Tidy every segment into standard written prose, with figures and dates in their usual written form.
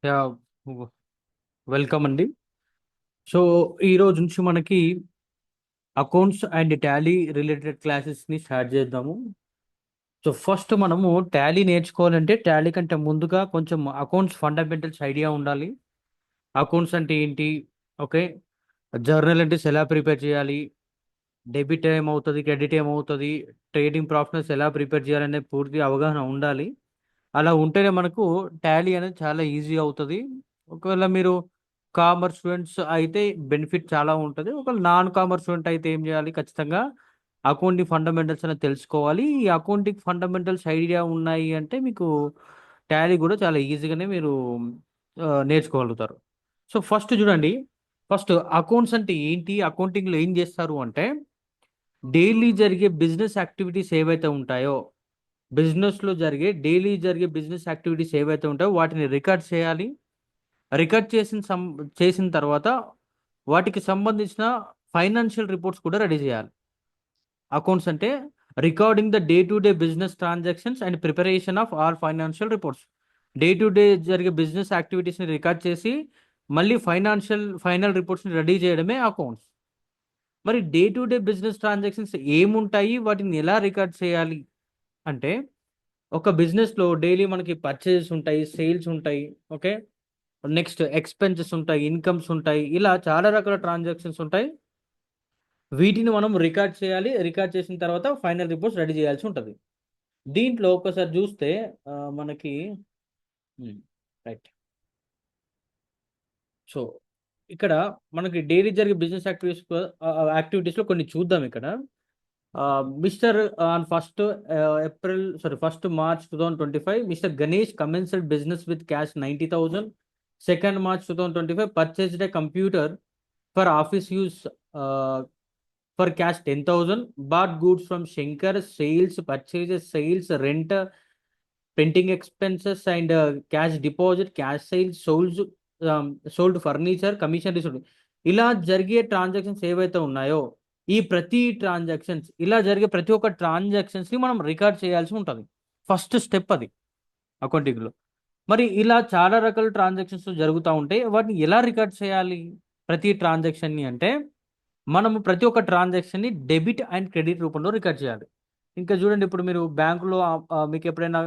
Yeah! Welcome అండి. So, ఈరోజు నుంచి మనకి అకౌంట్స్ అండ్ టాలీ రిలేటెడ్ క్లాసెస్‌ని స్టార్ట్ చేద్దాము. సో, ఫస్ట్ మనము టాలీ నేర్చుకోవాలంటే టాలీ కంటే ముందుగా కొంచెం అకౌంట్స్ ఫండమెంటల్స్ ఐడియా ఉండాలి. అకౌంట్స్ అంటే ఏంటి? ఓకే. జర్నల్ ఎంట్రీస్ ఎలా ప్రిపేర్ చేయాలి? డెబిట్ ఏమవుతది? క్రెడిట్ ఏమవుతది? ట్రేడింగ్ ప్రాఫిట్స్ ఎలా ప్రిపేర్ చేయాలనే పూర్తి అవగాహన ఉండాలి. అలా ఉంటేనే మనకు టాలీ అనేది చాలా ఈజీ అవుతది. ఒకవేళ మీరు కామర్స్ స్టూడెంట్స్ అయితే బెనిఫిట్ చాలా ఉంటది. ఒకవేళ నాన్ కామర్స్ స్టూడెంట్ అయితే ఏం చేయాలి? ఖచ్చితంగా అకౌంటింగ్ ఫండమెంటల్స్ అనేది తెలుసుకోవాలి. ఈ అకౌంటింగ్ ఫండమెంటల్స్ ఐడియా ఉన్నాయి అంటే మీకు టాలీ కూడా చాలా ఈజీగానే మీరు నేర్చుకోగలుగుతారు. సో, ఫస్ట్ చూడండి. ఫస్ట్ అకౌంట్స్ అంటే ఏంటి? అకౌంటింగ్‌లో ఏం చేస్తారు అంటే డైలీ జరిగే బిజినెస్ యాక్టివిటీస్ ఏవైతే ఉంటాయో బిజినెస్‌లో డైలీ జరిగే బిజినెస్ యాక్టివిటీస్ ఏవైతే ఉంటాయో వాటిని రికార్డ్ చేయాలి. రికార్డ్ చేసిన తర్వాత వాటికి సంబంధించిన ఫైనాన్షియల్ రిపోర్ట్స్ కూడా రెడీ చేయాలి. అకౌంట్స్ అంటే recording the day to day business transactions and preparation of all financial reports. Day to day జరిగే బిజినెస్ యాక్టివిటీస్‌ని రికార్డ్ చేసి మళ్ళీ ఫైనల్ రిపోర్ట్స్‌ని రెడీ చేయడమే అకౌంట్స్. మరి day to day business transactions ఏముంటాయి? వాటిని ఎలా రికార్డ్ చేయాలి? అంటే ఒక బిజినెస్‌లో డైలీ మనకి పర్చేజెస్ ఉంటాయి, సేల్స్ ఉంటాయి. ఓకే. నెక్స్ట్ ఎక్స్‌పెన్సెస్ ఉంటాయి, ఇన్‌కమ్స్ ఉంటాయి. ఇలా చాలా రకాల ట్రాన్సాక్షన్స్ ఉంటాయి. వీటిని మనం రికార్డ్ చేయాలి. రికార్డ్ చేసిన తర్వాత ఫైనల్ రిపోర్ట్స్ రెడీ చేయాల్సి ఉంటది. దీంట్లో ఒక్కసారి చూస్తే మనకి హ్మ్. రైట్. సో, ఇక్కడ మనకి డైలీ జరిగే బిజినెస్ యాక్టివిటీస్‌లో కొన్ని చూద్దాం ఇక్కడ. Mr on first first March 2025 Mr Ganesh commenced business with cash 90,000. Second March 2025 purchased a computer for office use for cash 10,000. Bought goods from Shankar sales, rent, printing expenses and cash deposit, cash sales, sold furniture, commission received. ఇలా జరిగే transactions ఏవైతే ఉన్నాయో, ఈ ప్రతి transactions ఇలా జరిగే ప్రతి ఒక్క ట్రాన్సాక్షన్స్‌ని మనం రికార్డ్ చేయాల్సి ఉంటది. ఫస్ట్ స్టెప్ అది అకౌంటింగ్‌లో. మరి ఇలా చాలా రకాల ట్రాన్సాక్షన్స్ జరుగుతా ఉంటాయి. వాటిని ఎలా రికార్డ్ చేయాలి? ప్రతి ట్రాన్సాక్షన్‌ని అంటే మనము ప్రతి ఒక్క ట్రాన్సాక్షన్‌ని డెబిట్ అండ్ క్రెడిట్ రూపంలో రికార్డ్ చేయాలి. ఇంకా చూడండి ఇప్పుడు మీరు బ్యాంక్‌లో మీకెప్పుడైనా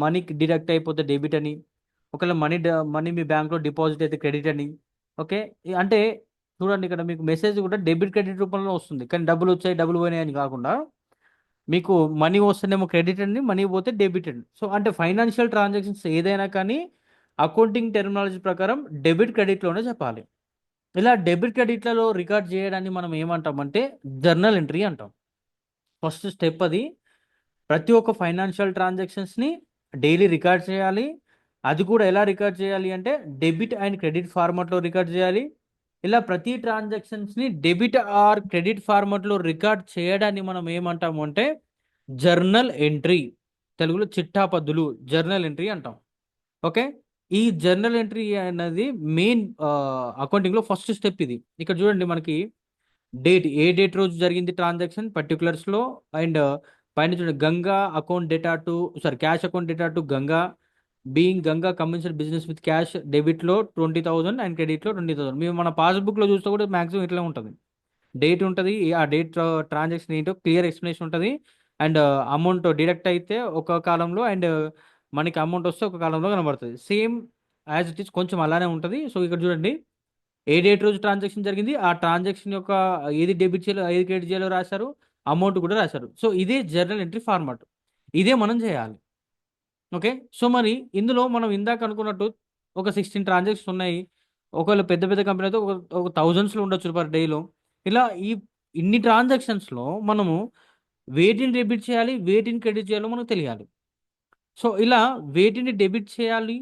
మనీ డిడక్ట్ అయిపోతే డెబిట్ అని, ఒకవేళ మనీ మీ బ్యాంక్‌లో డిపాజిట్ అయితే క్రెడిట్ అని. ఓకే. అంటే చూడండి ఇక్కడ మీకు మెసేజ్ కూడా డెబిట్, క్రెడిట్ రూపంలో వస్తుంది. కానీ డబ్బులొచ్చాయి, డబ్బులు పోయినాయి అని కాకుండా మీకు మనీ వస్తేనేమో క్రెడిట్ అండి, మనీ పోతే డెబిట్ అండి. సో, అంటే ఫైనాన్షియల్ ట్రాన్సాక్షన్స్ ఏదైనా కానీ అకౌంటింగ్ టెర్మినాలజీ ప్రకారం డెబిట్, క్రెడిట్‌లోనే చెప్పాలి. ఇలా డెబిట్, క్రెడిట్‌లలో రికార్డ్ చేయడాన్ని మనం ఏమంటామంటే జర్నల్ ఎంట్రీ అంటాం. ఫస్ట్ స్టెప్ అది. ప్రతి ఒక్క ఫైనాన్షియల్ ట్రాన్సాక్షన్స్‌ని డైలీ రికార్డ్ చేయాలి. అది కూడా ఎలా రికార్డ్ చేయాలి అంటే డెబిట్ అండ్ క్రెడిట్ ఫార్మాట్‌లో రికార్డ్ చేయాలి. ఇలా ప్రతి ట్రాన్సాక్షన్స్‌ని డెబిట్ ఆర్ క్రెడిట్ ఫార్మాట్‌లో రికార్డ్ చేయడాన్ని మనం ఏమంటాము అంటే జర్నల్ ఎంట్రీ. తెలుగులో చిట్టాపద్దులు జర్నల్ ఎంట్రీ అంటాం. ఓకే. ఈ జర్నల్ ఎంట్రీ అనేది మెయిన్ అకౌంటింగ్‌లో ఫస్ట్ స్టెప్ ఇది. ఇక్కడ చూడండి మనకి ఏ డేట్ రోజు జరిగింది ట్రాన్సాక్షన్ పర్టిక్యులర్స్‌లో అండ్ పైన చూడండి cash account data to Ganga Ganga commercial business with cash డెబిట్‌లో 20,000 అండ్ క్రెడిట్‌లో 20,000. మేము మన పాస్‌బుక్‌లో చూస్తే కూడా మాక్సిమం ఇట్లే ఉంటది. డేట్ ఉంటది. ఆ డేట్ ట్రాన్సాక్షన్ ఏంటో క్లియర్ ఎక్స్‌ప్లనేషన్ ఉంటది. అండ్ అమౌంట్ డిడక్ట్ అయితే ఒక కాలమ్‌లో అండ్ మనకి అమౌంట్ వస్తే ఒక కాలమ్‌లో కనబడతది. సేమ్ యాజ్ ఇట్ ఈజ్ కొంచెం అలానే ఉంటది. సో, ఇక్కడ చూడండి ఏ డేట్ రోజు ట్రాన్సాక్షన్ జరిగింది. ఆ ట్రాన్సాక్షన్ యొక్క ఏది డెబిట్ చేయాలో, ఏది క్రెడిట్ చేయాలో రాశారు. అమౌంట్ కూడా రాశారు. సో, ఇదే జర్నల్ ఎంట్రీ ఫార్మాట్. ఇదే మనం చేయాలి. ఓకే. సో, మరి ఇందులో మనం ఇందాక అనుకున్నట్టు ఒక 16 ట్రాన్సాక్షన్స్ ఉన్నాయి. ఒకవేళ పెద్ద పెద్ద కంపెనీ అయితే ఒక థౌసండ్స్‌లో ఉండొచ్చు పర్ డేలో. ఇలా ఇన్ని ట్రాన్సాక్షన్స్‌లో మనము వేటిని డెబిట్ చేయాలి, వేటిని క్రెడిట్ చేయాలో మనకు తెలియాలి. సో, ఇలా వేటిని డెబిట్ చేయాలి,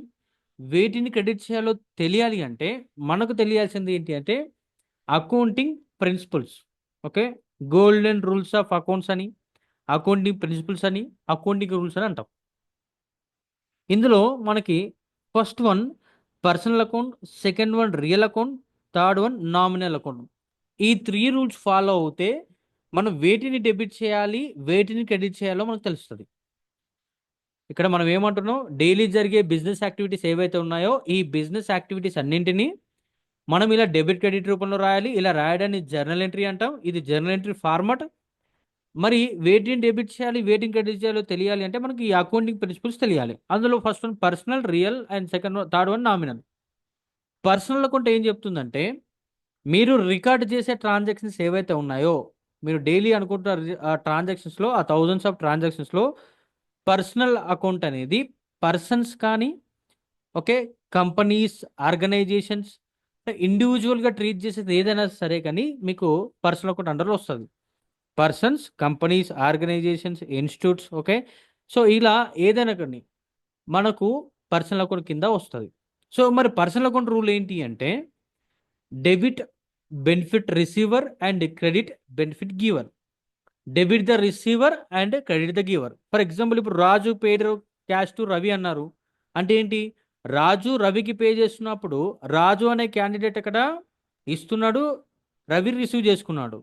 వేటిని క్రెడిట్ చేయాలో తెలియాలి అంటే మనకు తెలియాల్సింది ఏంటి అంటే accounting principles. Okay. Golden rules of accounts అని, అకౌంటింగ్ ప్రిన్సిపల్స్ అని, అకౌంటింగ్ రూల్స్ అని అంటాం. ఇందులో మనకి first one personal account, second one real account, third one nominal account. ఈ 3 రూల్స్ ఫాలో అవుతే మనం వేటిని డెబిట్ చేయాలి, వేటిని క్రెడిట్ చేయాలో మనకు తెలుస్తది. ఇక్కడ మనం ఏమంటున్నాం, డైలీ జరిగే బిజినెస్ యాక్టివిటీస్ ఏవైతే ఉన్నాయో ఈ బిజినెస్ యాక్టివిటీస్ అన్నింటినీ మనం ఇలా డెబిట్ క్రెడిట్ రూపంలో రాయాలి. ఇలా రాయడాన్ని జర్నల్ ఎంట్రీ అంటాం. ఇది జర్నల్ ఎంట్రీ ఫార్మాట్. మరి వేటిని డెబిట్ చేయాలి, వేటిని క్రెడిట్ చేయాలో తెలియాలి అంటే మనకి ఈ అకౌంటింగ్ ప్రిన్సిపల్స్ తెలియాలి. అందులో first one personal, real and third one nominal. Personal account ఏం చెప్తుందంటే మీరు రికార్డ్ చేసే ట్రాన్సాక్షన్స్ ఏవైతే ఉన్నాయో, మీరు డైలీ అనుకుంటున్న ట్రాన్సాక్షన్స్లో, ఆ థౌజండ్స్ ఆఫ్ ట్రాన్సాక్షన్స్లో పర్సనల్ అకౌంట్ అనేది పర్సన్స్ కానీ, ఓకే, కంపెనీస్, ఆర్గనైజేషన్స్, ఇండివిజువల్గా ట్రీట్ చేసేది ఏదైనా సరే కానీ మీకు పర్సనల్ అకౌంట్ అండర్లో వస్తుంది. Persons, companies, organizations, institutes, okay. So ఇలా ఏదైనా కానీ మనకు పర్సనల్ అకౌంట్ కింద వస్తుంది. సో మరి పర్సనల్ అకౌంట్ రూల్ ఏంటి అంటే debit benefit receiver and credit benefit giver. Debit the receiver and credit the giver. For example ఇప్పుడు రాజు పేడ్ క్యాష్ టు రవి అన్నారు అంటే ఏంటి, రాజు రవికి పే చేస్తున్నప్పుడు రాజు అనే క్యాండిడేట్ అక్కడ ఇస్తున్నాడు, రవి రిసీవ్ చేసుకున్నాడు.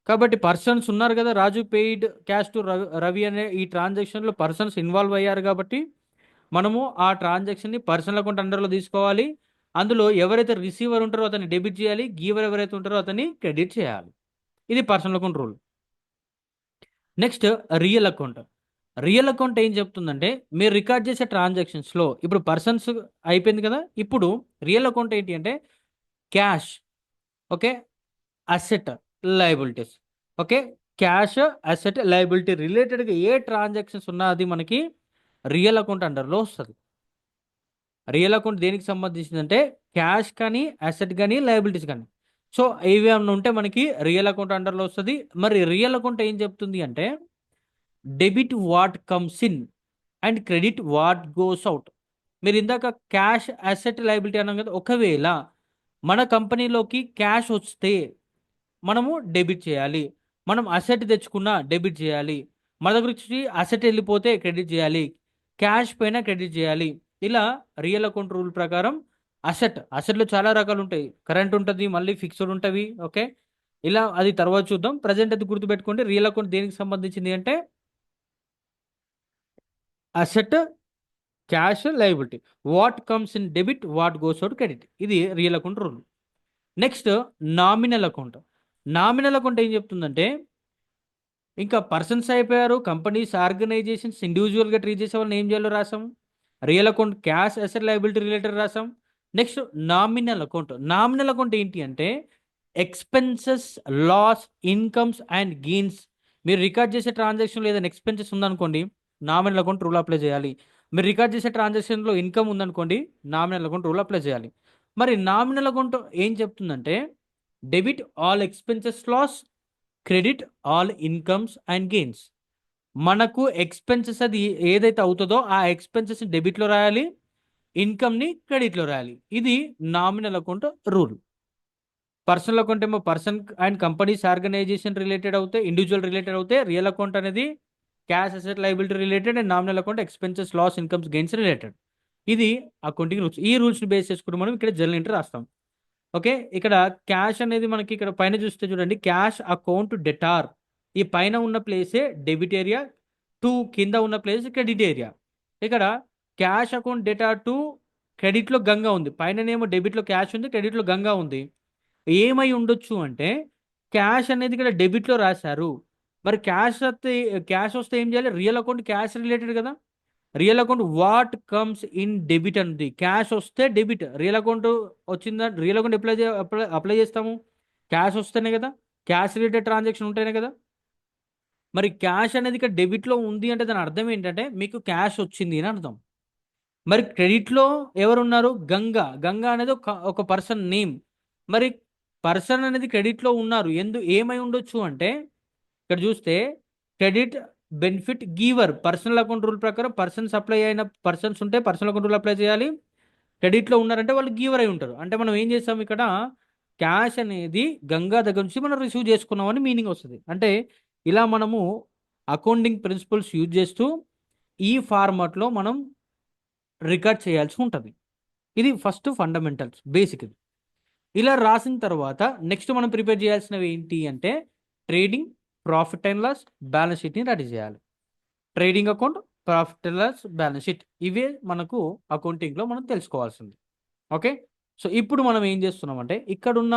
కాబట్టి పర్సన్స్ ఉన్నారు కదా, రాజు పెయిడ్ క్యాష్ టు రవి అనే ఈ ట్రాన్సాక్షన్లో పర్సన్స్ ఇన్వాల్వ్ అయ్యారు కాబట్టి మనము ఆ ట్రాన్సాక్షన్ని పర్సనల్ అకౌంట్ అండర్లో తీసుకోవాలి. అందులో ఎవరైతే రిసీవర్ ఉంటారో అతన్ని డెబిట్ చేయాలి, గీవర్ ఎవరైతే ఉంటారో అతన్ని క్రెడిట్ చేయాలి. ఇది personal account rule. Next real account. Real account ఏం చెప్తుందంటే మీరు రికార్డ్ చేసే ట్రాన్సాక్షన్స్లో ఇప్పుడు పర్సన్స్ అయిపోయింది కదా, ఇప్పుడు రియల్ అకౌంట్ ఏంటి అంటే cash, okay, asset, liabilities, okay. Cash, asset, liability రిలేటెడ్గా ఏ ట్రాన్సాక్షన్స్ ఉన్నా అది మనకి రియల్ అకౌంట్ అండర్లో వస్తుంది. రియల్ అకౌంట్ దేనికి సంబంధించిందంటే క్యాష్ కానీ, అసెట్ కానీ, లయబిలిటీస్ కానీ. సో ఇవి ఏమన్నా ఉంటే మనకి రియల్ అకౌంట్ అండర్లో వస్తుంది. మరి రియల్ అకౌంట్ ఏం చెప్తుంది అంటే debit what comes in and credit what goes out. మీరు ఇందాక క్యాష్, అసెట్, లయబిలిటీ అన్నాం కదా, ఒకవేళ మన కంపెనీలోకి క్యాష్ వస్తే మనము డెబిట్ చేయాలి, మనం అసెట్ తెచ్చుకున్నా డెబిట్ చేయాలి, మన దగ్గర నుంచి అసెట్ వెళ్ళిపోతే క్రెడిట్ చేయాలి, క్యాష్ పైన క్రెడిట్ చేయాలి. ఇలా రియల్ అకౌంట్ రూల్ ప్రకారం అసెట్లో చాలా రకాలు ఉంటాయి. కరెంట్ ఉంటుంది, మళ్ళీ ఫిక్స్డ్ ఉంటుంది, ఓకే. ఇలా అది తర్వాత చూద్దాం. ప్రజెంట్ అది గుర్తుపెట్టుకోండి. రియల్ అకౌంట్ దేనికి సంబంధించింది అంటే asset, cash, liability. What comes in debit, what goes out credit. ఇది real account rule. Next nominal account. Nominal account ఏం చెప్తుందంటే ఇంకా పర్సన్స్ అయిపోయారు, కంపెనీస్, ఆర్గనైజేషన్స్, ఇండివిజువల్గా ట్రీట్ చేసే వాళ్ళని ఏం చేయాలో రాసాం. Real account cash, asset, liability related రాసాం. Next nominal account. Nominal account ఏంటి అంటే expenses, loss, incomes and gains. మీరు రికార్డ్ చేసే ట్రాన్సాక్షన్ ఏదైనా ఎక్స్పెన్సెస్ ఉందనుకోండి, నామినల్ అకౌంట్ రూల్ అప్లై చేయాలి. మీరు రికార్డ్ చేసే ట్రాన్సాక్షన్లో ఇన్కమ్ ఉందనుకోండి, నామినల్ అకౌంట్ రూల్ అప్లై చేయాలి. మరి నామినల్ అకౌంట్ ఏం చెప్తుందంటే debit all expenses loss, credit all incomes and gains. మనకు ఎక్స్పెన్సెస్ అది ఏదైతే అవుతుందో ఆ ఎక్స్పెన్సెస్ని డెబిట్లో రాయాలి, ఇన్కమ్ని క్రెడిట్లో రాయాలి. ఇది nominal account rule. Personal account ఏమో person and companies, organization related అవుతాయి, ఇండివిజువల్ రిలేటెడ్ అవుతాయి. రియల్ అకౌంట్ అనేది cash, asset, liability related. And nominal account expenses, loss, incomes, gains related. ఇది అకౌంటింగ్ రూల్స్. ఈ రూల్స్ని బేస్ చేసుకుని మనం ఇక్కడ జర్నల్ ఎంట్రీ రాస్తాం, ఓకే. ఇక్కడ క్యాష్ అనేది మనకి ఇక్కడ పైన చూస్తే చూడండి, క్యాష్ అకౌంట్ డెటార్. ఈ పైన ఉన్న ప్లేసే డెబిట్ ఏరియా, కింద ఉన్న ప్లేస్ క్రెడిట్ ఏరియా. ఇక్కడ క్యాష్ అకౌంట్ డెటార్ క్రెడిట్లో గంగా ఉంది, పైననేమో డెబిట్లో క్యాష్ ఉంది, క్రెడిట్లో గంగా ఉంది. ఏమై ఉండొచ్చు అంటే క్యాష్ అనేది ఇక్కడ డెబిట్లో రాశారు. మరి క్యాష్ వస్తే ఏం చేయాలి, రియల్ అకౌంట్ క్యాష్ రిలేటెడ్ కదా, real account what comes in debit అంది. క్యాష్ వస్తే డెబిట్, రియల్ అకౌంట్ వచ్చిందా, రియల్ అకౌంట్ అప్లై చేస్తాము క్యాష్ వస్తేనే కదా, క్యాష్ రిలేటెడ్ ట్రాన్సాక్షన్ ఉంటేనే కదా. మరి క్యాష్ అనేది ఇక్కడ డెబిట్లో ఉంది అంటే దాని అర్థం ఏంటంటే మీకు క్యాష్ వచ్చింది అని అర్థం. మరి క్రెడిట్లో ఎవరున్నారు, గంగా అనేది ఒక పర్సన్ నేమ్. మరి పర్సన్ అనేది క్రెడిట్లో ఉన్నారు, ఏమై ఉండొచ్చు అంటే ఇక్కడ చూస్తే credit benefit giver. Personal account rule ప్రకారం పర్సన్స్ అప్లై అయిన పర్సన్స్ ఉంటే పర్సనల్ అకౌంట్ రూల్ అప్లై చేయాలి. క్రెడిట్లో ఉన్నారంటే వాళ్ళు గీవర్ అయి ఉంటారు. అంటే మనం ఏం చేస్తాం ఇక్కడ క్యాష్ అనేది గంగా దగ్గర నుంచి మనం రిసీవ్ చేసుకున్నామని మీనింగ్ వస్తుంది. అంటే ఇలా మనము అకౌంటింగ్ ప్రిన్సిపల్స్ యూజ్ చేస్తూ ఈ ఫార్మాట్లో మనం రికార్డ్ చేయాల్సి ఉంటుంది. ఇది ఫస్ట్ ఫండమెంటల్స్, బేసిక్. ఇలా రాసిన తర్వాత నెక్స్ట్ మనం ప్రిపేర్ చేయాల్సినవి ఏంటి అంటే trading, profit and loss, balance షీట్ని రెడీ చేయాలి. Trading account, profit and loss, balance sheet. ఇవే మనకు అకౌంటింగ్లో మనం తెలుసుకోవాల్సింది. ఓకే. సో ఇప్పుడు మనం ఏం చేస్తున్నామంటే ఇక్కడున్న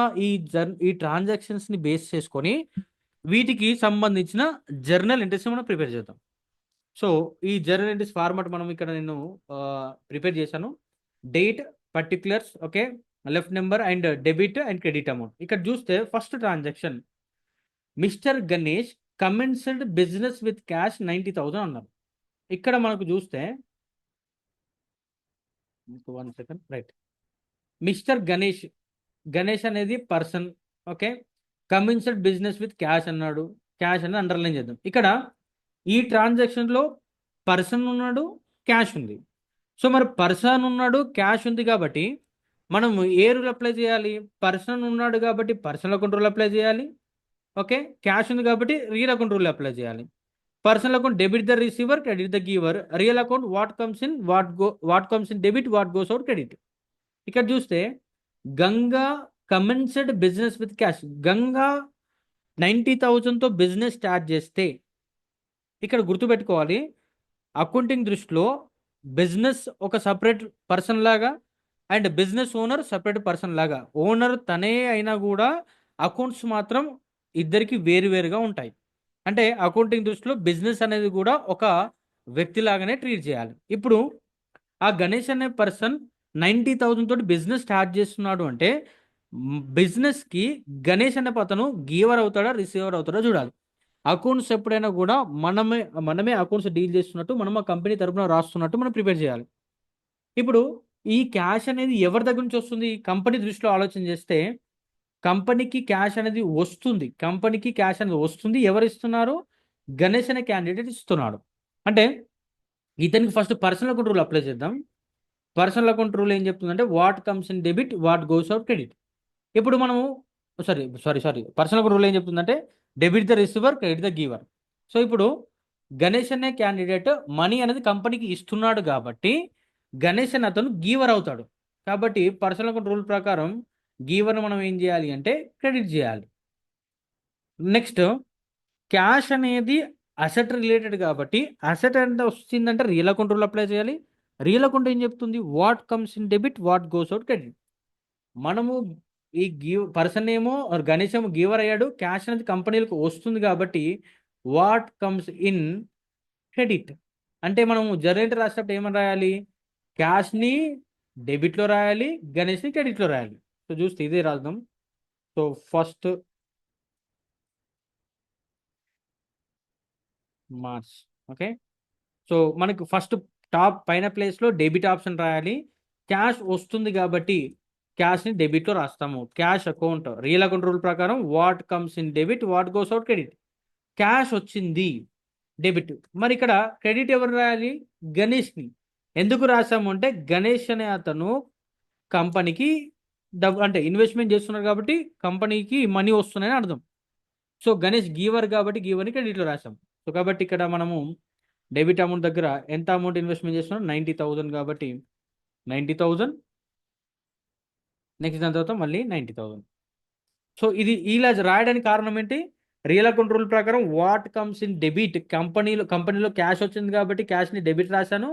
ఈ ట్రాన్సాక్షన్స్ని బేస్ చేసుకొని వీటికి సంబంధించిన జర్నల్ ఎంట్రీస్ మనం ప్రిపేర్ చేద్దాం. సో ఈ జర్నల్ ఎంట్రీస్ ఫార్మాట్ మనం ఇక్కడ నేను ప్రిపేర్ చేశాను. Date, particulars, okay, left number and debit and credit amount. ఇక్కడ చూస్తే first transaction Mr Ganesh commenced business with cash 90,000 అన్నారు. ఇక్కడ మనకు చూస్తే 1 second, right, Mr Ganesh, Ganesh అనేది person, okay, commenced business with cash అన్నాడు. క్యాష్ అనేది అండర్లైన్ చేద్దాం. ఇక్కడ ఈ ట్రాన్సాక్షన్లో పర్సన్ ఉన్నాడు, క్యాష్ ఉంది. సో మరి పర్సన్ ఉన్నాడు, క్యాష్ ఉంది కాబట్టి మనం ఏ రూల్ అప్లై చేయాలి? పర్సన్ ఉన్నాడు కాబట్టి పర్సనల్ అకౌంట్ రూల్ అప్లై చేయాలి. ఓకే, క్యాష్ ఉంది కాబట్టి రియల్ అకౌంట్ రూల్ అప్లై చేయాలి. Personal account debit the receiver, credit the giver. Real account what comes in debit, what goes out credit. ఇక్కడ చూస్తే Ganga commenced business with cash. Ganga 90,000తో business start చేస్తే ఇక్కడ గుర్తుపెట్టుకోవాలి, అకౌంటింగ్ దృష్టిలో బిజినెస్ ఒక సపరేట్ పర్సన్ లాగా and business owner separate person లాగా. ఓనర్ తనే అయినా కూడా అకౌంట్స్ మాత్రం ఇద్దరికి వేరువేరుగా ఉంటాయి. అంటే అకౌంటింగ్ దృష్టిలో బిజినెస్ అనేది కూడా ఒక వ్యక్తి లాగానే ట్రీట్ చేయాలి. ఇప్పుడు ఆ గణేష్ అనే పర్సన్ 90,000 తోటి బిజినెస్ స్టార్ట్ చేస్తున్నాడు అంటే బిజినెస్కి గణేష్ అనే అతను గీవర్ అవుతాడా, రిసీవర్ అవుతాడా చూడాలి. అకౌంట్స్ ఎప్పుడైనా కూడా మనమే అకౌంట్స్ డీల్ చేస్తున్నట్టు, మనం ఆ కంపెనీ తరపున రాస్తున్నట్టు మనం ప్రిపేర్ చేయాలి. ఇప్పుడు ఈ క్యాష్ అనేది ఎవరి దగ్గర నుంచి వస్తుంది? కంపెనీ దృష్టిలో ఆలోచన చేస్తే కంపెనీకి క్యాష్ అనేది వస్తుంది. కంపెనీకి క్యాష్ అనేది వస్తుంది. ఎవరు ఇస్తున్నారు? గణేష్ అనే క్యాండిడేట్ ఇస్తున్నాడు. అంటే ఇతనికి first personal account rule apply చేద్దాం. పర్సనల్ అకౌంట్ రూల్ ఏం చెప్తుందంటే what comes in debit, what goes out credit. ఇప్పుడు మనము సారీ పర్సనల్ అకౌంట్ రూల్ ఏం చెప్తుందంటే debit the receiver, credit the giver. So ఇప్పుడు గణేష్ అనే క్యాండిడేట్ మనీ అనేది కంపెనీకి ఇస్తున్నాడు కాబట్టి గణేష్ అనే అతను గీవర్ అవుతాడు. కాబట్టి పర్సనల్ అకౌంట్ రూల్ ప్రకారం గీవర్ను మనం ఏం చేయాలి అంటే క్రెడిట్ చేయాలి. నెక్స్ట్ క్యాష్ అనేది అసెట్ రిలేటెడ్ కాబట్టి అసెట్ ఎంత వచ్చిందంటే రియల్ అకౌంట్ రూల్ అప్లై చేయాలి. రియల్ అకౌంట్ ఏం చెప్తుంది? What comes in debit, what goes out credit. మనము ఈ పర్సన్ ఏమో గణేష్ ఏమో గీవర్ అయ్యాడు, క్యాష్ అనేది కంపెనీలకు వస్తుంది కాబట్టి వాట్ కమ్స్ ఇన్ క్రెడిట్. అంటే మనము జనరేటర్ రాసేటప్పుడు ఏమని రాయాలి? క్యాష్ని డెబిట్లో రాయాలి, గణేష్ని క్రెడిట్లో రాయాలి. సో చూస్తే ఇదే రాద్దాం. So first March, okay. So మనకు ఫస్ట్ టాప్ పైన ప్లేస్లో డెబిట్ ఆప్షన్ రాయాలి. క్యాష్ వస్తుంది కాబట్టి క్యాష్ని డెబిట్లో రాస్తాము. Cash account real account rule ప్రకారం what comes in debit, what goes out credit. Cash వచ్చింది, డెబిట్. మరి ఇక్కడ క్రెడిట్ ఎవరు రాయాలి? గణేష్ని. ఎందుకు రాసాము అంటే గణేష్ అనే అతను కంపెనీకి డబ్బు అంటే ఇన్వెస్ట్మెంట్ చేస్తున్నారు కాబట్టి కంపెనీకి మనీ వస్తున్నాయని అర్థం. సో గణేష్ గీవర్ కాబట్టి గీవర్ని క్రెడిట్లో రాసాం. సో కాబట్టి ఇక్కడ మనము డెబిట్ అమౌంట్ దగ్గర ఎంత అమౌంట్ ఇన్వెస్ట్మెంట్ చేస్తున్నాం? 90,000 కాబట్టి 90,000. నెక్స్ట్ దాని తర్వాత మళ్ళీ 90,000. సో ఇది ఇలా రాయడానికి కారణం ఏంటి? రియల్ అకౌంట్ రూల్ ప్రకారం వాట్ కమ్స్ ఇన్ డెబిట్, కంపెనీలో క్యాష్ వచ్చింది కాబట్టి క్యాష్ని డెబిట్ రాశాను.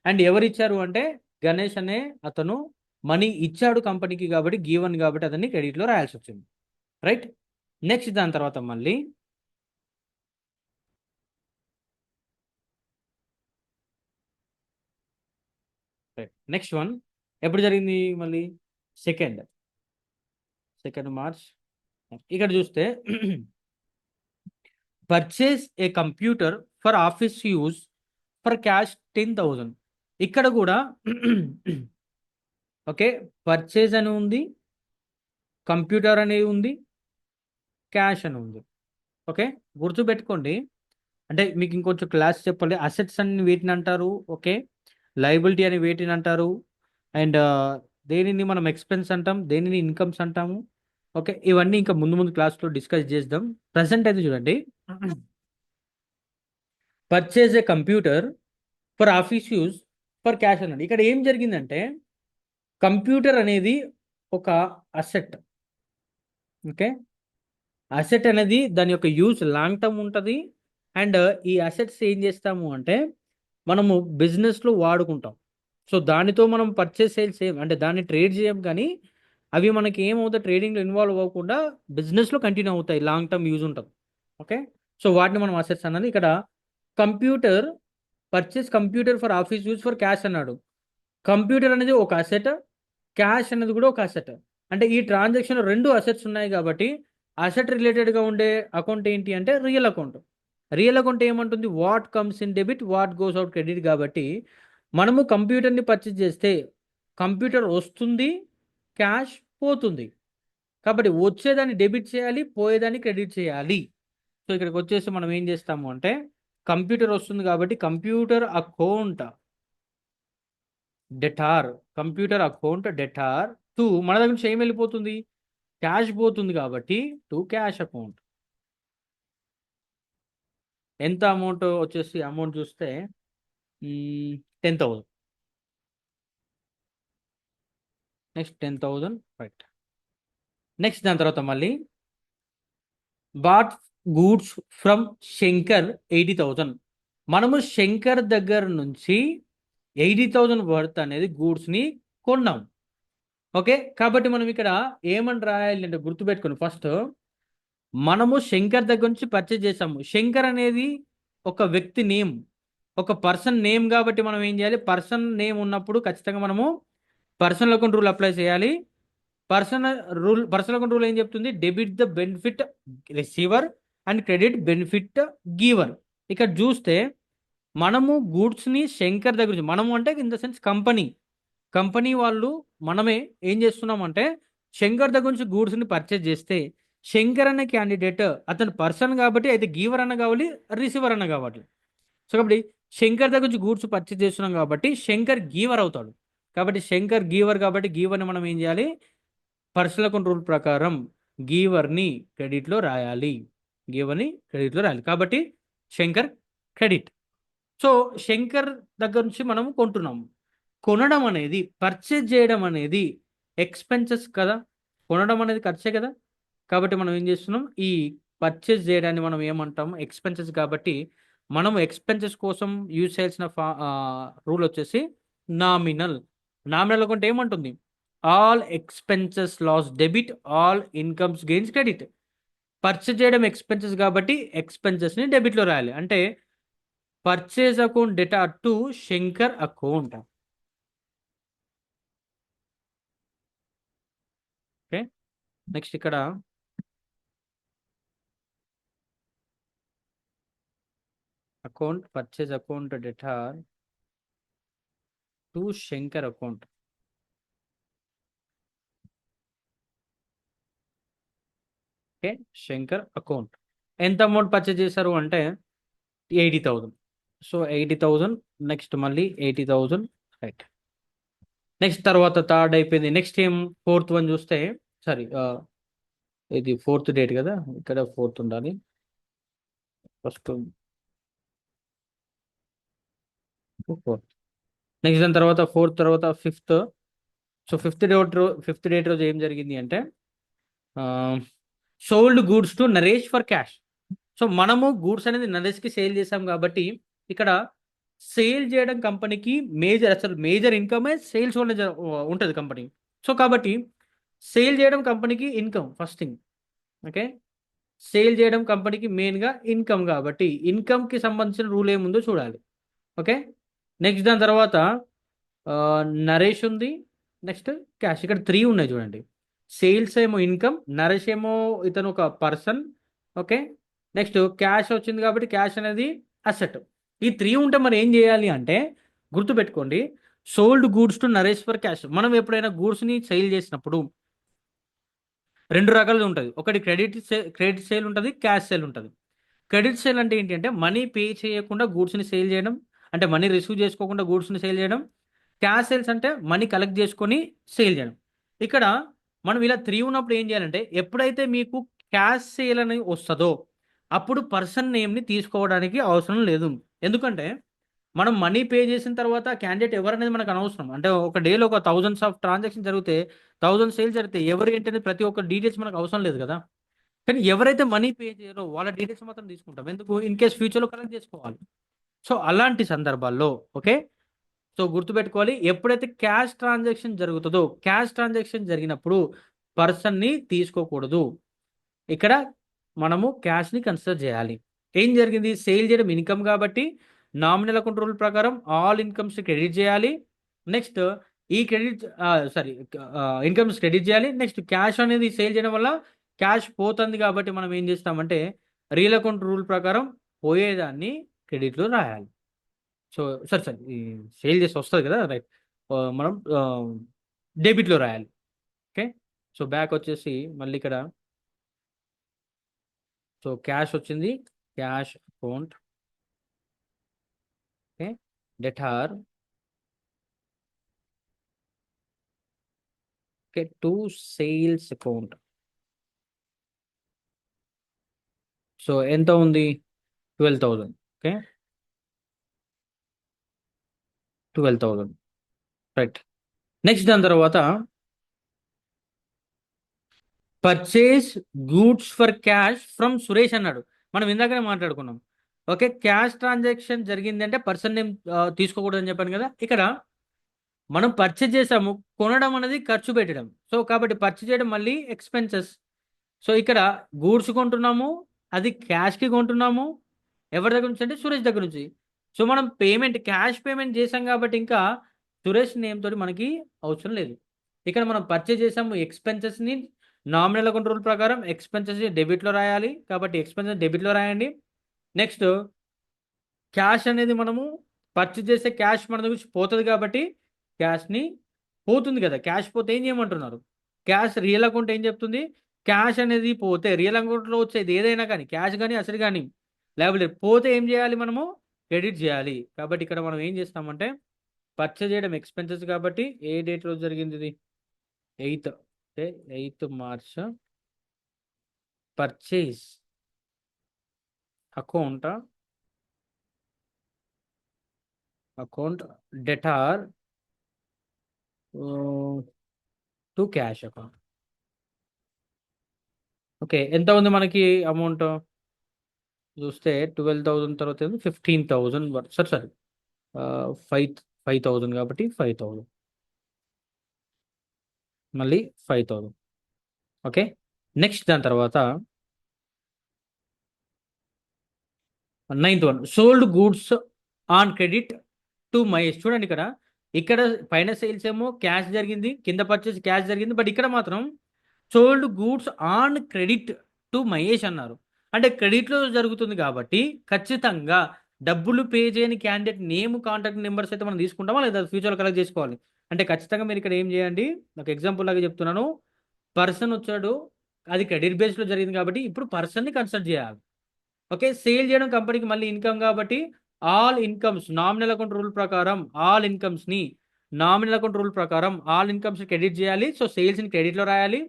అండ్ ఎవరు ఇచ్చారు అంటే గణేష్ అనే అతను మనీ ఇచ్చాడు కంపెనీకి కాబట్టి గివన్ కాబట్టి అతన్ని క్రెడిట్లో రాయాల్సి వచ్చింది. రైట్. నెక్స్ట్ దాని తర్వాత మళ్ళీ నెక్స్ట్ వన్ ఎప్పుడు జరిగింది? మళ్ళీ సెకండ్ మార్చ్. ఇక్కడ చూస్తే purchase A computer for office use for cash 10,000. ఇక్కడ కూడా ఓకే, పర్చేజ్ అని ఉంది, కంప్యూటర్ అనేది ఉంది, క్యాష్ అని ఉంది. ఓకే, గుర్తుపెట్టుకోండి. అంటే మీకు ఇంకొంచెం క్లాస్ చెప్పాలి. అసెట్స్ అని వేటిని అంటారు? ఓకే, లయబిలిటీ అని వేటిని అంటారు? అండ్ దేనిని మనం ఎక్స్పెన్స్ అంటాం, దేనిని ఇన్కమ్స్ అంటాము. ఓకే, ఇవన్నీ ఇంకా ముందు ముందు క్లాస్లో డిస్కస్ చేద్దాం. ప్రజెంట్ అయితే చూడండి, purchase A computer for office use for cash అన్నాడు. ఇక్కడ ఏం జరిగిందంటే కంప్యూటర్ అనేది ఒక అసెట్. ఓకే, అసెట్ అనేది దాని యొక్క యూజ్ లాంగ్ టర్మ్ ఉంటుంది. అండ్ ఈ అసెట్స్ ఏం చేస్తాము అంటే మనము బిజినెస్లో వాడుకుంటాం. సో దానితో మనం పర్చేస్ సేల్స్ ఏం అంటే దాన్ని ట్రేడ్ చేయం, కానీ అవి మనకి ఏమవుతాయి, ట్రేడింగ్లో ఇన్వాల్వ్ అవ్వకుండా బిజినెస్లో కంటిన్యూ అవుతాయి, లాంగ్ టర్మ్ యూజ్ ఉంటుంది. ఓకే, సో వాటిని మనం అసెట్స్ అన్నది. ఇక్కడ computer, purchase computer for office use for cash అన్నాడు. కంప్యూటర్ అనేది ఒక అసెట్, క్యాష్ అనేది కూడా ఒక అసెట్. అంటే ఈ ట్రాన్సాక్షన్ రెండు అసెట్స్ ఉన్నాయి కాబట్టి అసెట్ రిలేటెడ్గా ఉండే అకౌంట్ ఏంటి అంటే రియల్ అకౌంట్. రియల్ అకౌంట్ ఏమంటుంది, what comes in debit what goes out credit. కాబట్టి మనము కంప్యూటర్ని పర్చేజ్ చేస్తే కంప్యూటర్ వస్తుంది, క్యాష్ పోతుంది. కాబట్టి వచ్చేదాన్ని డెబిట్ చేయాలి, పోయేదాన్ని క్రెడిట్ చేయాలి. సో ఇక్కడికి వచ్చేసి మనం ఏం చేస్తాము అంటే కంప్యూటర్ వస్తుంది కాబట్టి computer account debtor, computer account debtor to మన దగ్గర నుంచి ఏం వెళ్ళిపోతుంది, క్యాష్ పోతుంది కాబట్టి టు క్యాష్ అకౌంట్. ఎంత అమౌంట్ వచ్చేసి అమౌంట్ చూస్తే 10,000. Next 10,000 right. నెక్స్ట్ దాని తర్వాత మళ్ళీ బాట్ గూడ్స్ ఫ్రమ్ శంకర్ 80,000. మనము శంకర్ దగ్గర నుంచి 80,000 వర్త్ అనేది గూడ్స్ని కొన్నాం. ఓకే, కాబట్టి మనం ఇక్కడ ఏమని రాయాలి అంటే గుర్తుపెట్టుకుని, ఫస్ట్ మనము శంకర్ దగ్గర నుంచి పర్చేజ్ చేసాము. శంకర్ అనేది ఒక వ్యక్తి నేమ్, ఒక పర్సన్ నేమ్. కాబట్టి మనం ఏం చేయాలి, పర్సన్ నేమ్ ఉన్నప్పుడు ఖచ్చితంగా మనము పర్సనల్ అకౌంట్ రూల్ అప్లై చేయాలి. పర్సనల్ అకౌంట్ రూల్ ఏం చెప్తుంది, debit the benefit receiver and credit benefit giver. ఇక్కడ చూస్తే మనము గూడ్స్ని శంకర్ దగ్గర నుంచి, మనము అంటే ఇన్ ద సెన్స్ కంపెనీ వాళ్ళు మనమే ఏం చేస్తున్నామంటే శంకర్ దగ్గర నుంచి గూడ్స్ని పర్చేజ్ చేస్తే శంకర్ అనే క్యాండిడేట్ అతను పర్సన్ కాబట్టి అయితే గీవర్ అన్న కావాలి, రిసీవర్ అన్న కావాలి. సో కాబట్టి శంకర్ దగ్గర నుంచి గూడ్స్ పర్చేజ్ చేస్తున్నాం కాబట్టి శంకర్ గీవర్ అవుతాడు. కాబట్టి శంకర్ గీవర్ కాబట్టి గీవర్ని మనం ఏం చేయాలి, పర్సనల్ అకౌంట్ రూల్ ప్రకారం గీవర్ని క్రెడిట్లో రాయాలి, కాబట్టి శంకర్ క్రెడిట్. సో శంకర్ దగ్గర నుంచి మనం కొంటున్నాము. కొనడం అనేది, పర్చేజ్ చేయడం అనేది ఎక్స్పెన్సెస్ కదా, కొనడం అనేది ఖర్చే కదా. కాబట్టి మనం ఏం చేస్తున్నాం, ఈ పర్చేజ్ చేయడాన్ని మనం ఏమంటాము, ఎక్స్పెన్సెస్. కాబట్టి మనం ఎక్స్పెన్సెస్ కోసం యూజ్ చేయాల్సిన రూల్ వచ్చేసి నామినల్. నామినల్ అకౌంట్ ఏమంటుంది, all expenses loss debit, all incomes gains credit. Purchase చేయడం ఎక్స్పెన్సెస్ కాబట్టి ఎక్స్పెన్సెస్ని డెబిట్లో రాయాలి. అంటే purchase account data to Shankar account. Okay, next ఇక్కడ account purchase account data to Shankar account. Okay, Shankar account. ఎంత అమౌంట్ పర్చేజ్ చేశారు అంటే 80,000. సో 80,000. నెక్స్ట్ మళ్ళీ 80,000 రైట్. నెక్స్ట్ తర్వాత థర్డ్ అయిపోయింది. నెక్స్ట్ ఏం, ఫోర్త్ వన్ చూస్తే, సారీ ఇది ఫోర్త్ డేట్ కదా, ఇక్కడ ఫోర్త్ ఉండాలి ఫస్ట్. ఫోర్త్. నెక్స్ట్ దాని తర్వాత ఫోర్త్ తర్వాత ఫిఫ్త్. సో ఫిఫ్త్ డేట్ రోజు ఏం జరిగింది అంటే sold goods to Naresh for cash. So మనము గూడ్స్ అనేది నరేష్కి సేల్ చేసాం కాబట్టి ఇక్కడ సేల్ చేయడం కంపెనీకి మేజర్ ఇన్కమే సేల్స్ వల్ల ఉంటుంది కంపెనీ. సో కాబట్టి సేల్ చేయడం కంపెనీకి income first thing. Okay, sale చేయడం కంపెనీకి మెయిన్గా ఇన్కమ్ కాబట్టి ఇన్కమ్కి సంబంధించిన రూల్ ఏముందో చూడాలి. ఓకే, నెక్స్ట్ దాని తర్వాత నరేష్ ఉంది, నెక్స్ట్ క్యాష్. ఇక్కడ 3 ఉన్నాయి చూడండి. సేల్స్ ఏమో ఇన్కమ్, నరేష్ ఏమో ఇతను ఒక పర్సన్. ఓకే, నెక్స్ట్ క్యాష్ వచ్చింది కాబట్టి క్యాష్ అనేది అసెట్. ఈ 3 ఉంటే మరి ఏం చేయాలి అంటే గుర్తుపెట్టుకోండి, sold goods to Naresh for cash. మనం ఎప్పుడైనా గూడ్స్ని సేల్ చేసినప్పుడు 2 రకాలు ఉంటుంది. ఒకటి క్రెడిట్ సేల్ ఉంటుంది, క్యాష్ సేల్ ఉంటుంది. క్రెడిట్ సేల్ అంటే ఏంటి అంటే మనీ పే చేయకుండా గూడ్స్ని సేల్ చేయడం, అంటే మనీ రిసీవ్ చేసుకోకుండా గూడ్స్ని సేల్ చేయడం. క్యాష్ సేల్స్ అంటే మనీ కలెక్ట్ చేసుకొని సేల్ చేయడం. ఇక్కడ మనం ఇలా 3 ఉన్నప్పుడు ఏం చేయాలంటే ఎప్పుడైతే మీకు క్యాష్ సేల్ అని వస్తుందో అప్పుడు పర్సన్ నేమ్ని తీసుకోవడానికి అవసరం లేదు. ఎందుకంటే మనం మనీ పే చేసిన తర్వాత క్యాండిడేట్ ఎవరనేది మనకు అనవసరం. అంటే ఒక డేలో ఒక థౌజండ్స్ ఆఫ్ ట్రాన్సాక్షన్ జరిగితే 1000 సేల్ జరిగితే ఎవరు ఏంటనేది ప్రతి ఒక్క డీటెయిల్స్ మనకు అవసరం లేదు కదా. కానీ ఎవరైతే మనీ పే చేయరో వాళ్ళ డీటెయిల్స్ మాత్రం తీసుకుంటాం. ఎందుకు, ఇన్ కేస్ ఫ్యూచర్లో కలెక్ట్ చేసుకోవాలి. సో అలాంటి సందర్భాల్లో ఓకే, సో గుర్తుపెట్టుకోవాలి, ఎప్పుడైతే క్యాష్ ట్రాన్సాక్షన్ జరుగుతుందో, క్యాష్ ట్రాన్సాక్షన్ జరిగినప్పుడు పర్సన్ని తీసుకోకూడదు. ఇక్కడ మనము క్యాష్ని కన్సిడర్ చేయాలి. ఏం జరిగింది, సేల్ చేయడం ఇన్కమ్ కాబట్టి నామినల్ అకౌంట్ రూల్ ప్రకారం ఆల్ ఇన్కమ్స్ క్రెడిట్ చేయాలి. నెక్స్ట్ ఈ క్రెడిట్ సారీ ఇన్కమ్స్ క్రెడిట్ చేయాలి. నెక్స్ట్ క్యాష్ అనేది సేల్ చేయడం వల్ల క్యాష్ పోతుంది కాబట్టి మనం ఏం చేస్తామంటే రియల్ అకౌంట్ రూల్ ప్రకారం పోయేదాన్ని క్రెడిట్లో రాయాలి. సో సరే సరే ఈ సేల్ చేసి వస్తుంది కదా, రైట్, మనం డెబిట్లో రాయాలి. ఓకే, సో బ్యాక్ వచ్చేసి మళ్ళీ ఇక్కడ సో క్యాష్ వచ్చింది, cash account, okay, debtor, okay, to sales account. So ఎంత ఉంది, 12,000. Okay, 12,000, right. నెక్స్ట్ దాని తర్వాత purchase goods for cash from Suresh అన్నాడు. మనం ఇందాకనే మాట్లాడుకున్నాం. ఓకే, క్యాష్ ట్రాన్సాక్షన్ జరిగింది అంటే పర్సన్ నేమ్ తీసుకోకూడదు అని చెప్పాను కదా. ఇక్కడ మనం పర్చేజ్ చేసాము, కొనడం అనేది ఖర్చు పెట్టడం. సో కాబట్టి పర్చేజ్ చేయడం మళ్ళీ ఎక్స్పెన్సెస్. సో ఇక్కడ గూడ్స్ కొంటున్నాము, అది క్యాష్కి కొంటున్నాము. ఎవరి దగ్గర నుంచి అంటే సురేష్ దగ్గర నుంచి. సో మనం పేమెంట్ క్యాష్ పేమెంట్ చేసాం కాబట్టి ఇంకా సురేష్ నేమ్ తోటి మనకి అవసరం లేదు. ఇక్కడ మనం పర్చేజ్ చేసాము, ఎక్స్పెన్సెస్ని నామినల్ అకౌంట్ రూల్ ప్రకారం ఎక్స్పెన్సెస్ని డెబిట్లో రాయాలి కాబట్టి ఎక్స్పెన్సెస్ డెబిట్లో రాయండి. నెక్స్ట్ క్యాష్ అనేది మనము పర్చేజ్ చేసే క్యాష్ మన దగ్గర పోతుంది కాబట్టి క్యాష్ని పోతుంది కదా, క్యాష్ పోతే ఏం చేయమంటున్నారు, క్యాష్ రియల్ అకౌంట్ ఏం చెప్తుంది, క్యాష్ అనేది పోతే రియల్ అకౌంట్లో వచ్చేది ఏదైనా కానీ క్యాష్ కానీ అసలు కానీ లేకపోతే పోతే ఏం చేయాలి, మనము క్రెడిట్ చేయాలి. కాబట్టి ఇక్కడ మనం ఏం చేస్తామంటే పర్చేజ్ చేయడం ఎక్స్పెన్సెస్ కాబట్టి ఏ డేట్ రోజు జరిగింది ఇది 8th, okay, 8th March. Purchase account debtor to cash account. Okay, ఎంత ఉంది మనకి అమౌంట్ చూస్తే 12,000 తర్వాత 15,000 సరే సరే 5,000 కాబట్టి 5,000 మళ్ళీ 5,000. ఓకే, నెక్స్ట్ దాని తర్వాత 9th one sold goods on credit to Mahesh. చూడండి ఇక్కడ పైన సేల్స్ ఏమో క్యాష్ జరిగింది, కింద పర్చేస్ క్యాష్ జరిగింది, బట్ ఇక్కడ మాత్రం sold goods on credit to Mahesh అన్నారు. అంటే క్రెడిట్లో జరుగుతుంది కాబట్టి ఖచ్చితంగా డబ్బులు పే చేయని క్యాండిడేట్ నేమ్ కాంటాక్ట్ నెంబర్స్ అయితే మనం తీసుకుంటామా లేదా ఫ్యూచర్లో కలెక్ట్ చేసుకోవాలి. అంటే ఖచ్చితంగా మీరు ఇక్కడ ఏం చేయండి, నాకు ఎగ్జాంపుల్ లాగా చెప్తున్నాను. పర్సన్ వచ్చాడు, అది క్రెడిట్ బేస్లో జరిగింది కాబట్టి ఇప్పుడు పర్సన్ని కన్సిడర్ చేయాలి. ఓకే, సేల్ చేయడం కంపెనీకి మళ్ళీ ఇన్కమ్ కాబట్టి all incomes nominal account rule ప్రకారం ఆల్ ఇన్కమ్స్ని నామినల్ అకౌంట్ రూల్ ప్రకారం ఆల్ ఇన్కమ్స్ క్రెడిట్ చేయాలి. సో సేల్స్ని క్రెడిట్లో రాయాలి.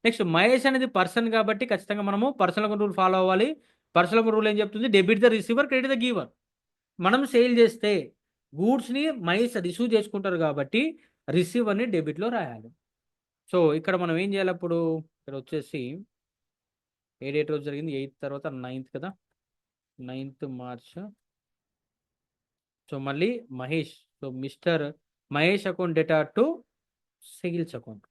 నెక్స్ట్ మహేష్ అనేది పర్సన్ కాబట్టి ఖచ్చితంగా మనము పర్సనల్ అకౌంట్ రూల్ ఫాలో అవ్వాలి. పర్సనల్ అకౌంట్ రూల్ ఏం చెప్తుంది, debit the receiver credit the giver. మనం సేల్ చేస్తే గూడ్స్ని మహేష్ రిసీవ్ చేసుకుంటారు కాబట్టి రిసీవర్ని డెబిట్లో రాయాలి. సో ఇక్కడ మనం ఏం చేయాలి, అప్పుడు ఇక్కడ వచ్చేసి ఏ డేట్ రోజు జరిగింది, 8th తర్వాత 9th కదా, 9th March. సో మళ్ళీ Mahesh, so mister Mahesh account data to sales account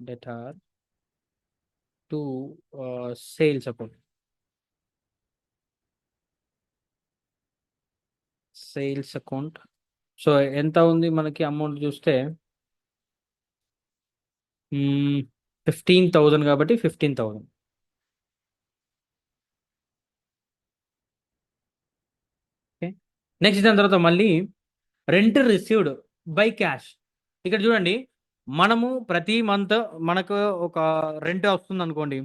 data to sales account so ఎంత ఉంది మనకి అమౌంట్ చూస్తే 15,000 కాబట్టి 15,000. ఓకే, నెక్స్ట్ దాని తర్వాత మళ్ళీ రెంట్ రిసీవ్డ్ బై క్యాష్. ఇక్కడ చూడండి, మనము ప్రతి మంత్ మనకు ఒక రెంట్ వస్తుంది అనుకోండి,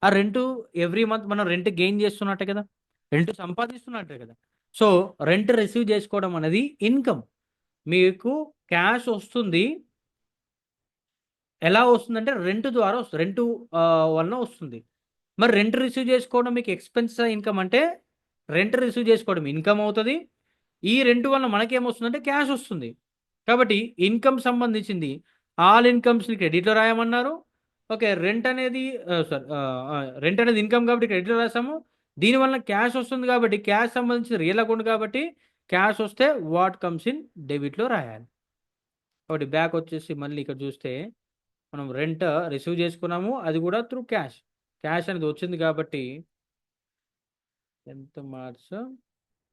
ఆ రెంట్ ఎవ్రీ మంత్ మనం రెంట్ గెయిన్ చేస్తున్నట్టే కదా, రెంట్ సంపాదిస్తున్నట్టే కదా. సో రెంట్ రిసీవ్ చేసుకోవడం అనేది ఇన్కమ్. మీకు క్యాష్ వస్తుంది, ఎలా వస్తుందంటే రెంట్ ద్వారా వస్తుంది, రెంట్ వలన వస్తుంది. మరి రెంట్ రిసీవ్ చేసుకోవడం మీకు ఎక్స్పెన్స్ ఇన్కమ్ అంటే రెంట్ రిసీవ్ చేసుకోవడం ఇన్కమ్ అవుతుంది. ఈ రెంట్ వలన మనకేమొస్తుందంటే క్యాష్ వస్తుంది. కాబట్టి ఇన్కమ్ సంబంధించింది ఆల్ ఇన్కమ్స్ని క్రెడిట్లో రాయమన్నారు. ఓకే. రెంట్ అనేది ఇన్కమ్ కాబట్టి క్రెడిట్ రాసాము. దీనివల్ల క్యాష్ వస్తుంది కాబట్టి క్యాష్ సంబంధించి రియల్ అకౌంట్ కాబట్టి క్యాష్ వస్తే వాట్ కమ్స్ ఇన్ డెబిట్లో రాయాలి. కాబట్టి బ్యాక్ వచ్చేసి మళ్ళీ ఇక్కడ చూస్తే మనం రెంట్ రిసీవ్ చేసుకున్నాము. అది కూడా త్రూ క్యాష్. క్యాష్ అనేది వచ్చింది కాబట్టి ఎంత మార్చ్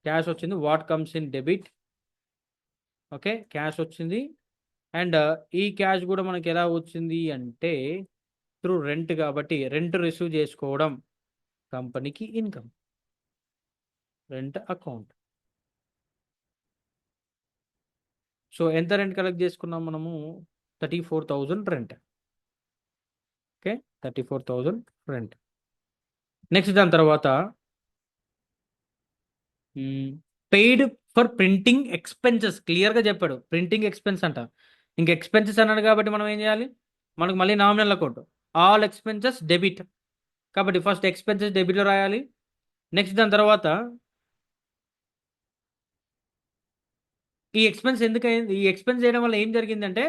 క్యాష్ వచ్చింది. What comes in debit. Okay. Cash వచ్చింది. అండ్ ఈ క్యాష్ కూడా మనకి ఎలా వచ్చింది అంటే త్రూ రెంట్ కాబట్టి రెంట్ రిసీవ్ చేసుకోవడం కంపెనీకి ఇన్కమ్. Rent account. సో ఎంత రెంట్ కలెక్ట్ చేసుకున్నాం మనము? 34,000 రెంట్. ఓకే. 34,000 రెంట్. నెక్స్ట్ దాని తర్వాత పెయిడ్ ఫర్ ప్రింటింగ్ ఎక్స్పెన్సెస్ క్లియర్గా చెప్పాడు. ప్రింటింగ్ ఎక్స్పెన్స్ అంట. ఇంక ఎక్స్పెన్సెస్ అన్నాడు కాబట్టి మనం ఏం చేయాలి? మనకు మళ్ళీ nominal account. All expenses debit. కాబట్టి ఫస్ట్ ఎక్స్పెన్సెస్ డెబిట్లో రాయాలి. నెక్స్ట్ దాని తర్వాత ఈ ఎక్స్పెన్స్ ఎందుకైంది? ఈ ఎక్స్పెన్స్ చేయడం వల్ల ఏం జరిగిందంటే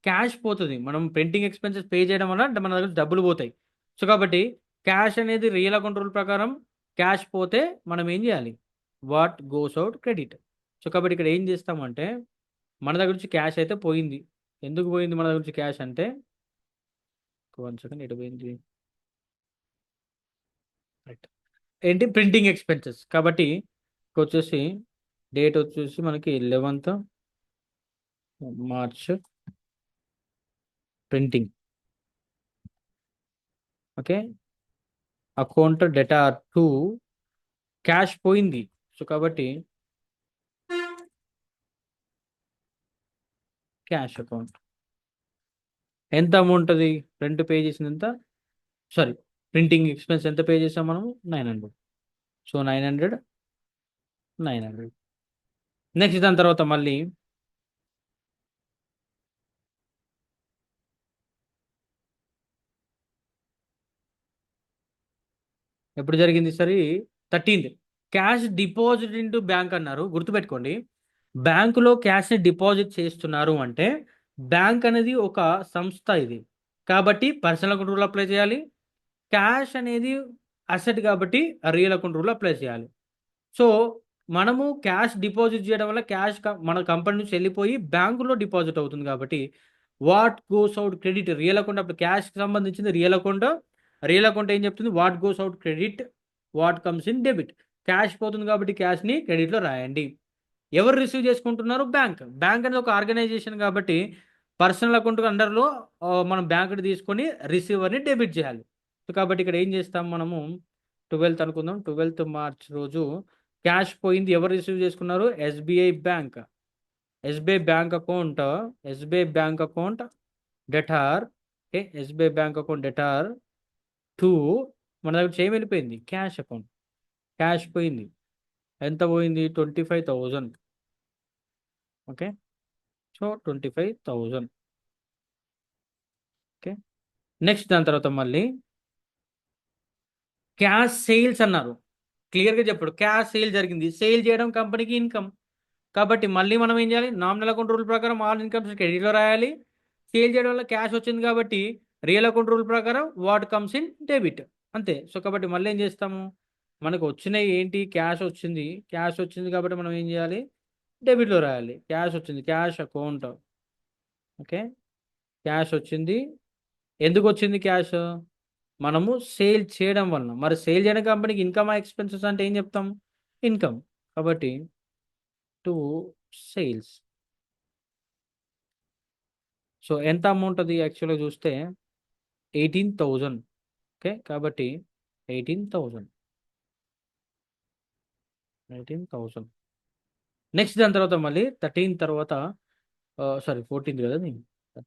క్యాష్ పోతుంది. మనం ప్రింటింగ్ ఎక్స్పెన్సెస్ పే చేయడం వల్ల మన దగ్గర డబ్బులు పోతాయి. సో కాబట్టి క్యాష్ అనేది రియల్ అకౌంట్ రూల్ ప్రకారం క్యాష్ పోతే మనం ఏం చేయాలి? What goes out credit. So కాబట్టి ఇక్కడ ఏం చేస్తామంటే మన దగ్గర నుంచి క్యాష్ అయితే పోయింది. ఎందుకు పోయింది మన దగ్గర నుంచి క్యాష్ అంటే 1 సెకండ్ ఎటు పోయింది? రైట్. ఏంటి? Printing expenses. కాబట్టి వచ్చేసి డేట్ వచ్చేసి మనకి 11th March printing. Okay. Account debtor to cash పోయింది. సో కాబట్టి క్యాష్ అకౌంట్ ఎంత అమౌంట్ అది రెంట్ పే చేసింది ఎంత? సారీ, ప్రింటింగ్ ఎక్స్పెన్స్ ఎంత పే చేసాం మనము? 900. సో 900. నెక్స్ట్ దాని తర్వాత మళ్ళీ ఎప్పుడు జరిగింది సరే 13th cash deposit into bank అన్నారు. గుర్తుపెట్టుకోండి, బ్యాంకులో క్యాష్ని డిపాజిట్ చేస్తున్నారు అంటే బ్యాంక్ అనేది ఒక సంస్థ ఇది. కాబట్టి పర్సనల్ అకౌంట్ రూల్ అప్లై చేయాలి. క్యాష్ అనేది అసెట్ కాబట్టి రియల్ అకౌంట్ రూల్ అప్లై చేయాలి. సో మనము క్యాష్ డిపాజిట్ చేయడం వల్ల క్యాష్ మన కంపెనీ నుంచి వెళ్ళిపోయి బ్యాంకులో డిపాజిట్ అవుతుంది కాబట్టి what goes out credit real account. అప్పుడు క్యాష్కి సంబంధించింది రియల్ అకౌంట్. రియల్ అకౌంట్ ఏం చెప్తుంది? What goes out credit, what comes in debit. Cash పోతుంది కాబట్టి క్యాష్ని క్రెడిట్లో రాయండి. ఎవరు రిసీవ్ చేసుకుంటున్నారు? బ్యాంక్. బ్యాంక్ అనేది ఒక ఆర్గనైజేషన్ కాబట్టి పర్సనల్ అకౌంట్ అండర్లో మనం బ్యాంక్ తీసుకొని రిసీవర్ని డెబిట్ చేయాలి. సో కాబట్టి ఇక్కడ ఏం చేస్తాం మనము? 12th అనుకుందాం. 12th మార్చ్ రోజు క్యాష్ పోయింది. ఎవరు రిసీవ్ చేసుకున్నారు? SBI bank. SBI bank account debtor. Okay. SBI bank account debtor to మన దగ్గర ఏం వెళ్ళిపోయింది? Cash account. క్యాష్ పోయింది. ఎంత పోయింది? 25,000. ఓకే. సో 25,000. ఓకే. నెక్స్ట్ దాని తర్వాత మళ్ళీ క్యాష్ సేల్స్ అన్నారు. క్లియర్గా చెప్పాడు. క్యాష్ సేల్ జరిగింది. సేల్ చేయడం కంపెనీకి ఇన్కమ్ కాబట్టి మళ్ళీ మనం ఏం చేయాలి? నామినల్ అకౌంట్ రూల్ ప్రకారం ఆల్ ఇన్కమ్స్ క్రెడిట్లో రాయాలి. సేల్ చేయడం వల్ల క్యాష్ వచ్చింది కాబట్టి రియల్ అకౌంట్ రూల్ ప్రకారం వాట్ కమ్స్ ఇన్ డెబిట్. అంతే. సో కాబట్టి మళ్ళీ ఏం చేస్తాము? మనకు వచ్చినాయి ఏంటి? క్యాష్ వచ్చింది. క్యాష్ వచ్చింది కాబట్టి మనం ఏం చేయాలి? డెబిట్లో రాయాలి. క్యాష్ వచ్చింది. Cash account. ఓకే. క్యాష్ వచ్చింది. ఎందుకు వచ్చింది క్యాష్? మనము సేల్ చేయడం వలన. మరి సేల్ చేయడం కంపెనీకి ఇన్కమ్ ఎక్స్పెన్సెస్ అంటే ఏం చెప్తాం? ఇన్కమ్. కాబట్టి టు సేల్స్. సో ఎంత అమౌంట్ అది యాక్చువల్గా చూస్తే 18,000. ఓకే. కాబట్టి 18,000. నెక్స్ట్ దాని తర్వాత మళ్ళీ 13 తర్వాత సారీ 14th కదా,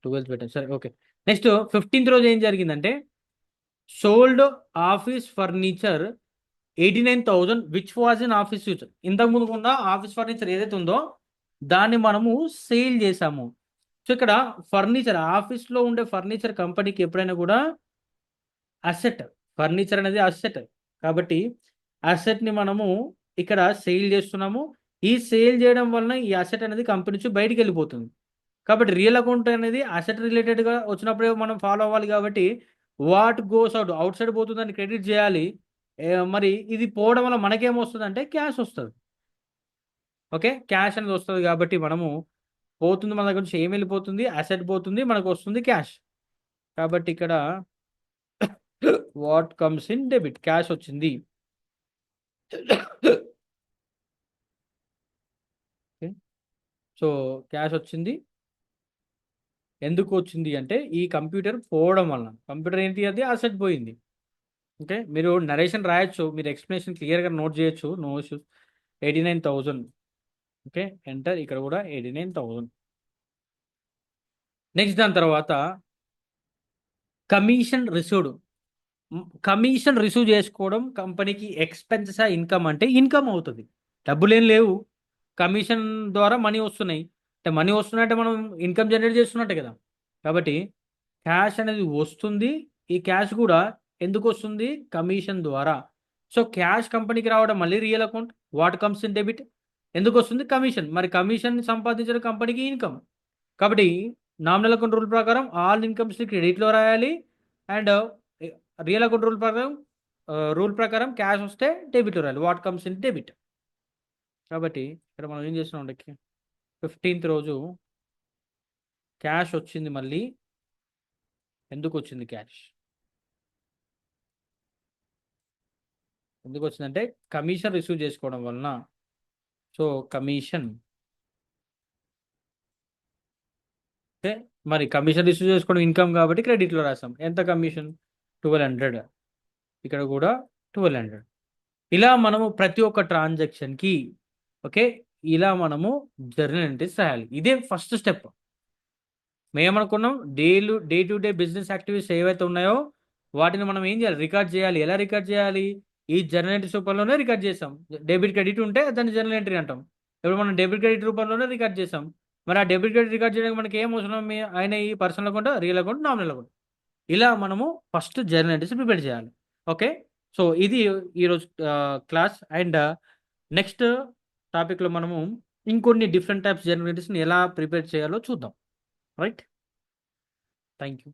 12th పెట్టాను సరే. ఓకే. నెక్స్ట్ 15th రోజు ఏం జరిగిందంటే sold office furniture 89,000 which was in office use. ఇంతకుముందు ఉన్న ఆఫీస్ ఫర్నిచర్ ఏదైతే ఉందో దాన్ని మనము సేల్ చేసాము. సో ఇక్కడ ఫర్నిచర్ ఆఫీస్లో ఉండే ఫర్నిచర్ కంపెనీకి ఎప్పుడైనా కూడా అసెట్. ఫర్నిచర్ అనేది అసెట్ కాబట్టి అసెట్ని మనము ఇక్కడ సేల్ చేస్తున్నాము. ఈ సేల్ చేయడం వలన ఈ అసెట్ అనేది కంపెనీ నుంచి బయటికి వెళ్ళిపోతుంది. కాబట్టి రియల్ అకౌంట్ అనేది అసెట్ రిలేటెడ్గా వచ్చినప్పుడే మనం ఫాలో అవ్వాలి. కాబట్టి వాట్ గోస్ అవుట్ సైడ్ పోతుందని క్రెడిట్ చేయాలి. మరి ఇది పోవడం వల్ల మనకేమొస్తుంది అంటే క్యాష్ వస్తుంది. ఓకే, క్యాష్ అనేది వస్తుంది కాబట్టి మనము పోతుంది, మన దగ్గర నుంచి ఏం వెళ్ళిపోతుంది, అసెట్ పోతుంది, మనకు వస్తుంది క్యాష్. కాబట్టి ఇక్కడ what comes in debit, cash వచ్చింది. సో క్యాష్ వచ్చింది. ఎందుకు వచ్చింది అంటే ఈ కంప్యూటర్ పోవడం వలన. కంప్యూటర్ ఏంటి, అది అసెట్ పోయింది. ఓకే, మీరు నరేషన్ రాయొచ్చు, మీరు ఎక్స్ప్లెనేషన్ క్లియర్గా నోట్ చేయొచ్చు, నో ఇష్యూస్. 89,000. Okay, enter. ఇక్కడ కూడా 89,000. నెక్స్ట్ దాని తర్వాత కమిషన్ రిసీవ్డ్. కమిషన్ రిసీవ్ చేసుకోవడం కంపెనీకి ఎక్స్పెన్సెస్ ఇన్కమ్ అంటే ఇన్కమ్ అవుతుంది. డబ్బులు ఏం లేవు, కమిషన్ ద్వారా మనీ వస్తున్నాయి. అంటే మనీ వస్తున్నాయంటే మనం ఇన్కమ్ జనరేట్ చేస్తున్నట్టే కదా. కాబట్టి క్యాష్ అనేది వస్తుంది. ఈ క్యాష్ కూడా ఎందుకు వస్తుంది, కమిషన్ ద్వారా. సో క్యాష్ కంపెనీకి రావడం మళ్ళీ real account. What comes in debit, ఎందుకు వస్తుంది, కమిషన్. మరి కమిషన్ సంపాదించిన కంపెనీకి ఇన్కమ్. కాబట్టి నామినల్ అకౌంట్ రూల్ ప్రకారం ఆల్ ఇన్కమ్స్ని క్రెడిట్లో రాయాలి. అండ్ రియల్ అకౌంట్ రూల్ ప్రకారం క్యాష్ వస్తే డెబిట్లో రాయాలి. What comes in debit. కాబట్టి ఇక్కడ మనం ఏం చేస్తున్నాం అంటే 15th రోజు క్యాష్ వచ్చింది. మళ్ళీ ఎందుకు వచ్చింది క్యాష్, ఎందుకు వచ్చిందంటే కమిషన్ రిసీవ్ చేసుకోవడం వలన. So commission. ఓకే, మరి కమిషన్ రిసీవ్ చేసుకోవడం ఇన్కమ్ కాబట్టి క్రెడిట్లో రాస్తాం. ఎంత కమిషన్, 1200. ఇక్కడ కూడా 1200. ఇలా మనము ప్రతి ఒక్క ట్రాన్సాక్షన్కి, ఓకే, ఇలా మనము జర్నల్ ఎంట్రీస్ రాయాలి. ఇదే ఫస్ట్ స్టెప్. మేమనుకున్నాం day to day business activities ఏవైతే ఉన్నాయో వాటిని మనం ఏం చేయాలి, రికార్డ్ చేయాలి. ఎలా రికార్డ్ చేయాలి, ఈ జర్నల్ ఎంట్రీస్ రూపంలోనే రికార్డ్ చేసాం. డెబిట్ క్రెడిట్ ఉంటే దాన్ని జర్నల్ ఎంట్రీ అంటాం. ఇప్పుడు మనం డెబిట్ క్రెడిట్ రూపంలోనే రికార్డ్ చేసాం. మరి ఆ డెబిట్ క్రెడిట్ రికార్డ్ చేయడానికి మనకి ఏం అవసరం, అయినా ఈ personal account, real account, nominal account. ఇలా మనము ఫస్ట్ జర్నల్ ఎంట్రీస్ ప్రిపేర్ చేయాలి. ఓకే, సో ఇది ఈరోజు క్లాస్. అండ్ నెక్స్ట్ టాపిక్లో మనము ఇంకొన్ని డిఫరెంట్ టైప్స్ జర్నల్ ఎంట్రీస్ని ఎలా ప్రిపేర్ చేయాలో చూద్దాం. Right, thank you.